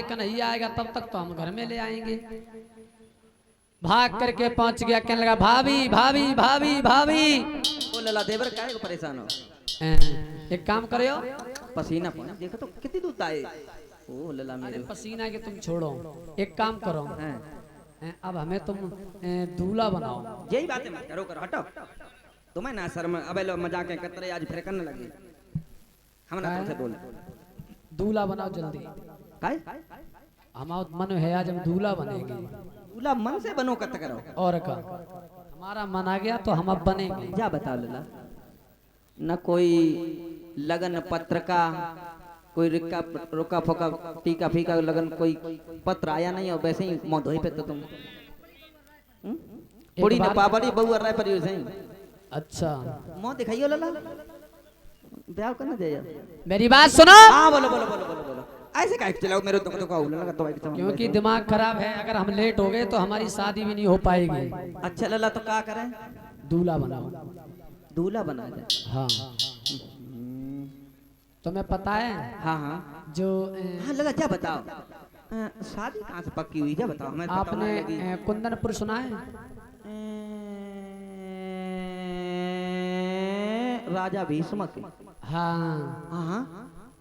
कन्हैया आएगा तब तक तो हम घर में ले आएंगे। भाग करके पहुंच गया, कहने लगा भाभी भाभी भाभी भाभी। ओ लला देवर काहे को परेशान हो? एक काम करियो, पसीना पड़ा देखो तो कितनी दूध आए। ओ लला मेरे पसीना के तुम छोड़ो, एक काम करो अब हमें तुम दूल्हा बनाओ। यही बात है, मत करो करो हटो। तुम्हें ना शर्म अबे लो मजाक करते आज फिर करने लगी। हम ना तुमसे बोल दूल्हा बनाओ जल्दी। काय हमारा मन है आज हम दूल्हा बनेंगे। दूल्हा मन से बनो कत करो और का हमारा मन आ गया तो हम अब बनेंगे। क्या बताओ लला, न कोई लगन पत्र का कोई रुका फोका टीका फीका लगन कोई पत्र आया नहीं, और वैसे ही मौत हुई पे तो तुम बड़ी न पाबड़ी बहु रहा पर सही। अच्छा मौत दिखाइयो लला, ब्याह करना चाहिए। मेरी बात सुनो। हाँ बोलो बोलो बोलो बोलो बोलो। ऐसे काहे चलाओ मेरे तो का लगा तो क्योंकि दिमाग खराब है, अगर हम लेट हो गए तो हमारी शादी भी नहीं हो पाएगी। अच्छा लला तो क्या करें? दूल्हा बनाओ। दूल्हा बना दे? हाँ तुम्हें पता है? हाँ हाँ जो हाँ लला क्या बताओ, शादी कहाँ से पक्की हुई क्या बताओ? मैं आपने कुंदनपुर सुना है? राजा भीष्म के? हाँ हाँ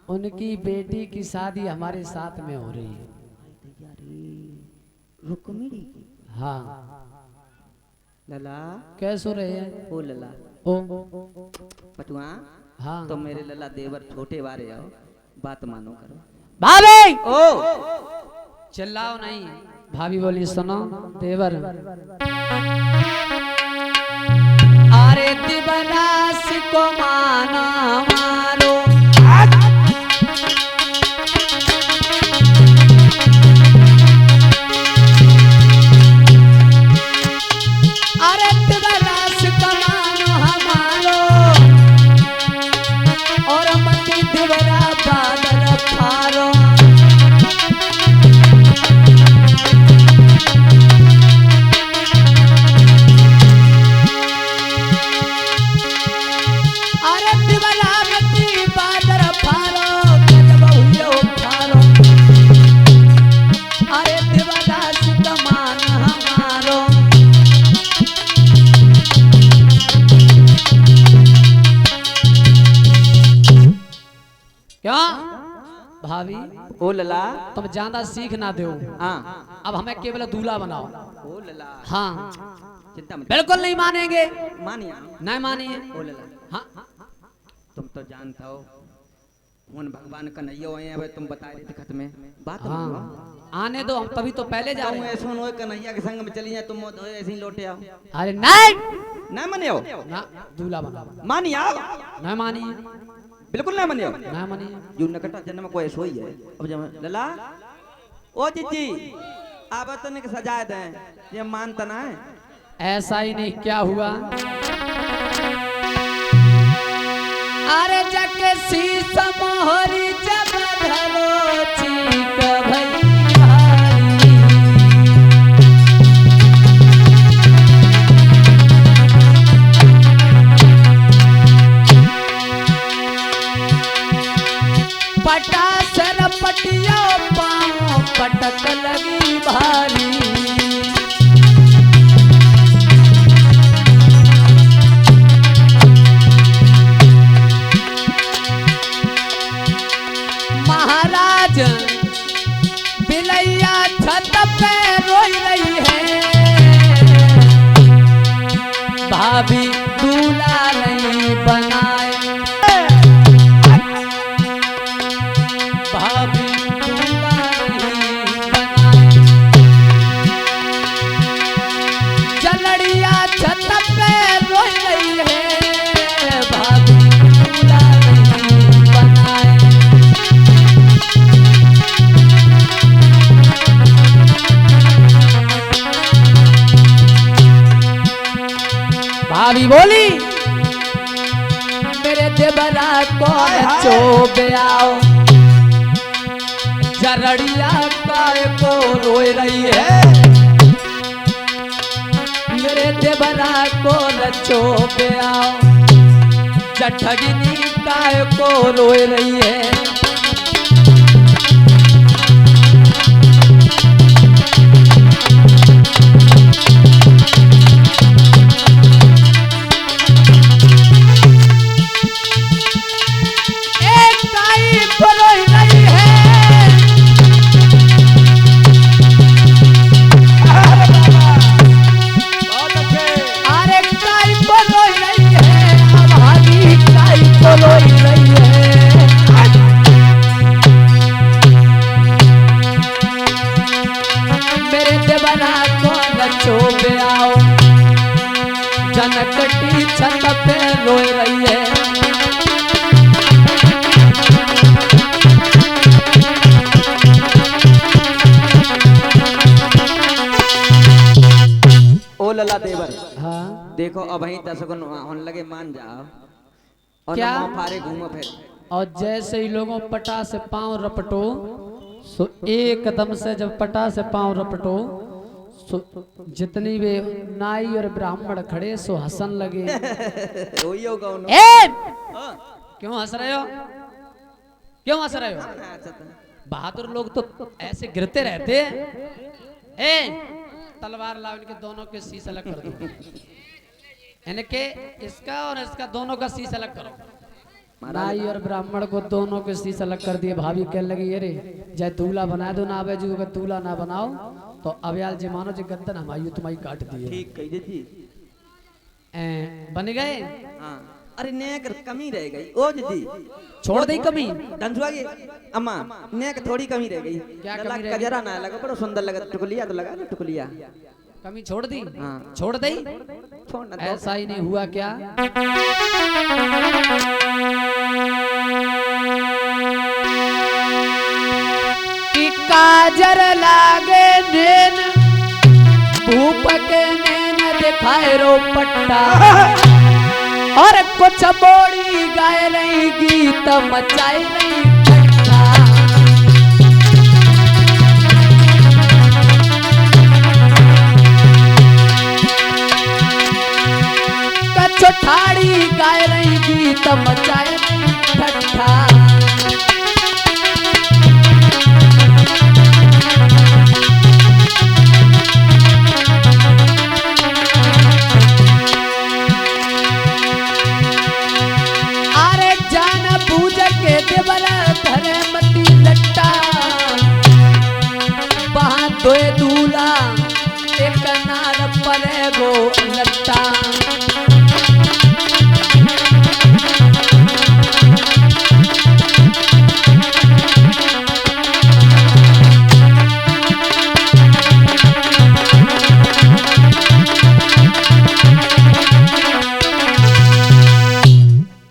उनकी बेटी की शादी हमारे साथ में हो रही है। रुक्मिणी की? हाँ लला कैसे हो रहे हैं? ओ लला ओ पटुआ। हाँ तो मेरे लला देवर छोटे बारे आओ, बात मानो करो। भाभी ओ चिल्लाओ नहीं। भाभी बोली सुनो देवर, अरे दिवरास को माना मारो, अरे दिवरास को मानो हमारो, और मती दिवरा बादल फारो। भाभी ओ लला तुम ज्यादा सीख ना दो। हाँ अब हमें केवल दूल्हा बनाओ। ओ लला हाँ चिंता मत, बिल्कुल नहीं मानेंगे। मानिए नहीं मानिए। ओ लला हाँ तुम तो जानता हो उन भगवान कन्हैया आए हैं, तुम बता रहे थे खत में बात। हाँ आने दो, हम तभी तो पहले जा रहे हैं। ऐसा हो कन्हैया के संग में चली जाए तुम ऐसे ही लौटे आओ। अरे नहीं ना मानियो ना, दूल्हा बनाओ। मानिए नहीं मानिए, बिल्कुल ना मानियो। नहीं मानिए। जो नकटा जन्म को ऐसो ही है। अब जब लला ओ जीजी आप तो ने सजाए दे, ये मानता ना है। ऐसा ही नहीं, क्या हुआ? अरे जके शीश मोहरी जब धरो चीक भई भारी, पटा सर पटिया पाँव पटक लगी भारी। महाराज बिलैया छत पे रोई रही है, भाभी दूल्हा नहीं बनाए, भाभी दूल्हा नहीं बनाए। चलड़िया छत पे रोई रही है, भाभी दूल्हा नहीं बनाए। भाभी बोली मेरे देवरा को चोबे आओ, जरड़िया काय को रोए रही है, मेरे देवरा को चोबे आओ, जठगिनी काय को रोए रही है। चोबे आओ, जनकटी छत पे रोए रही है। ओ लला देवर, हाँ देखो अब वहीं दर्शकों होने लगे मान जाओ और क्या? ना फारे घूमो फिर। और जैसे ही लोगों पटा से पांव रपटो, सो एकदम से जब पटा से पांव रपटो, सो जितनी वे नाई और ब्राह्मण खड़े सो हंसन लगे। वही होगा उन्होंने। ए! हाँ। क्यों हंस रहे हो? क्यों हंस रहे हो? अच्छा तो। बहादुर लोग तो ऐसे गिरते रहते हैं। ए! तलवार लाओ, इनके दोनों के शीश अलग कर दो। इनके इसका और इसका दोनों का शीश अलग करो। नाई और ब्राह्मण को दोनों के शीश अलग कर दिए। भाभी कहने लगी अरे जय दूल्हा बना दो ना, आवे जो अगर दूल्हा ना बनाओ तो अब्याल जी मानो जी गर्दन हमारी तुम्हारी काट दिए। ठीक कही जी। बन गए। हाँ। अरे नेक कमी रह गई ओ जी। छोड़ दी कमी। धनसुआ की अम्मा नेक थोड़ी कमी रह गई। क्या कमी रह गई? कजरा ना लगा, बड़ा सुंदर लगा। टुकलिया तो लगा ना, टुकलिया। कमी छोड़ दी। हाँ। छोड़ दी। छोड़ना तो। ऐसा ही नहीं हुआ क्या? कि काजर लागे नैन, भूप के नैन दिखाए रो पट्टा, और कुछ बोड़ी गाए रही गीत मचाए रही ठट्ठा। ठाड़ी गाय रही गीत मचाए रही ठट्ठा। अरे जान बूझ के देवर धर्मती लट्टा, वहां दो दूल्हा एक नार परे गो लट्टा।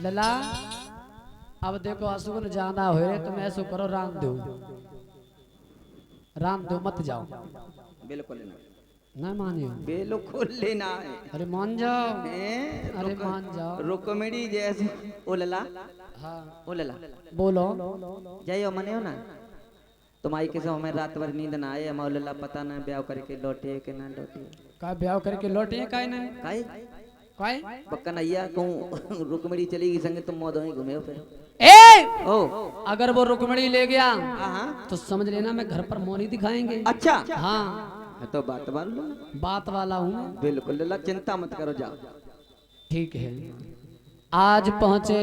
लला अब देखो असुगन जाना हो रे, तुम ऐसो करो राम दो मत जाओ। बिल्कुल ना मानियो। बिल्कुल लेना है। अरे मान जाओ। हैं? अरे मान जाओ। रुकमणी जैसे ओ लला। हाँ ओ लला बोलो। जाइयो मने हो ना तुम्हारी के समय में रात भर नींद ना आए। मौलला पता ना ब्याह करके लौटे कि ना लौटे। का ब्याह करके लौटे काहे ना? काहे काहे? पक्का नैया कहूँ रुकमणी चलेगी संगे तुम मौत ही घूमे हो फिर। ए! ओ अगर वो रुकमणी ले गया हाँ तो समझ लेना मैं घर पर मोनी दिखाएंगे। अच्छा हाँ तो बात मान लो। बात वाला हूँ। बिल्कुल लला चिंता मत करो, जाओ। ठीक है। आज पहुंचे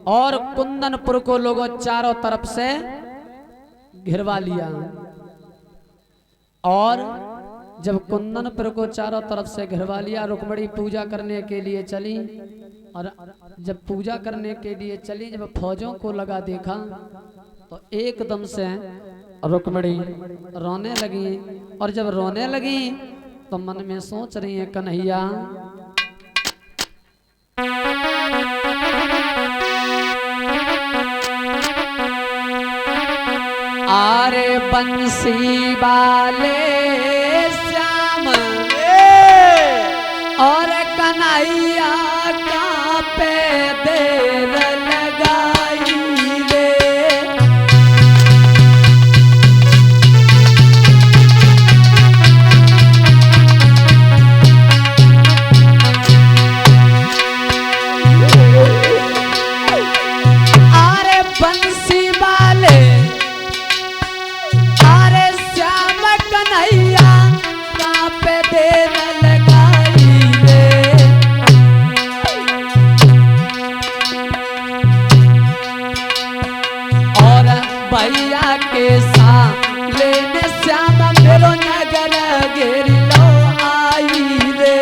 और कुंदनपुर को लोगों चारों तरफ से घिरवा लिया। और जब कुंदनपुर को चारों तरफ से घिरवा लिया, रुक्मणी पूजा करने के लिए चली। और जब पूजा करने के लिए चली, जब फौजों को लगा देखा तो एकदम से रुक्मणी रोने लगी। और जब रोने लगी तो मन में सोच रही है कन्हैया आरे बंसी वाले श्याम और कन्हैया का पे देर लगाई रे। आरे बंसी वाले कन्हैया कहाँ पे देर लगाई रे। और भैया के साथ लेने श्याम मेरो नगर घेर लो आई रे।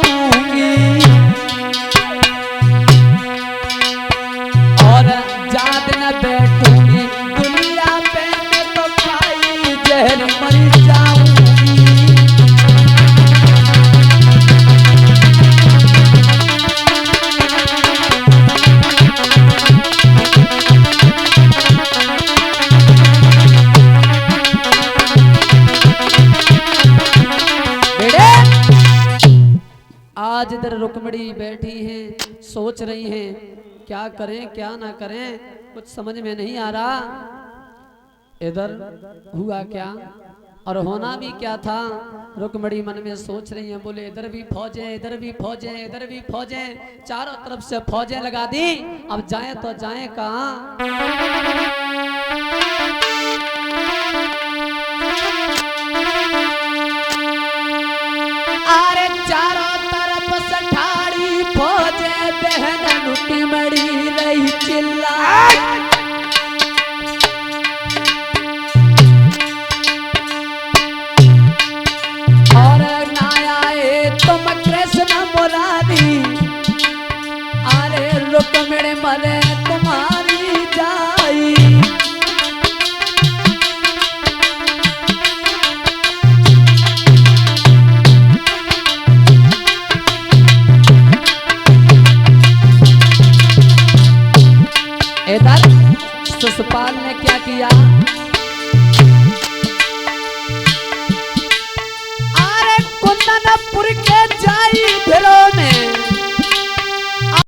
जाऊंगी और याद न बैठूंगी दुनिया पे मैं तो खाई जहर मर जाऊंगी। आज इधर रुक्मणी बैठी हैं, सोच रही हैं क्या करें क्या ना करें, कुछ समझ में नहीं आ रहा। इधर हुआ क्या और होना भी क्या था। रुक्मणी मन में सोच रही हैं, बोले इधर भी फौजें, इधर भी फौजें, इधर भी फौजें, चारों तरफ से फौजें लगा दी, अब जाएं तो जाएं कहाँ। अरे चारों तरफ से ठाड़ी फौजें, बहन लुटी मड़ी रही चिल्ला। और ना आए तुम कृष्ण मुरारी, अरे रुक्मिणी मरे तुम्हारी जाई। इधर शिशुपाल ने क्या किया, अरे कुंदनपुर के जाई फिरोज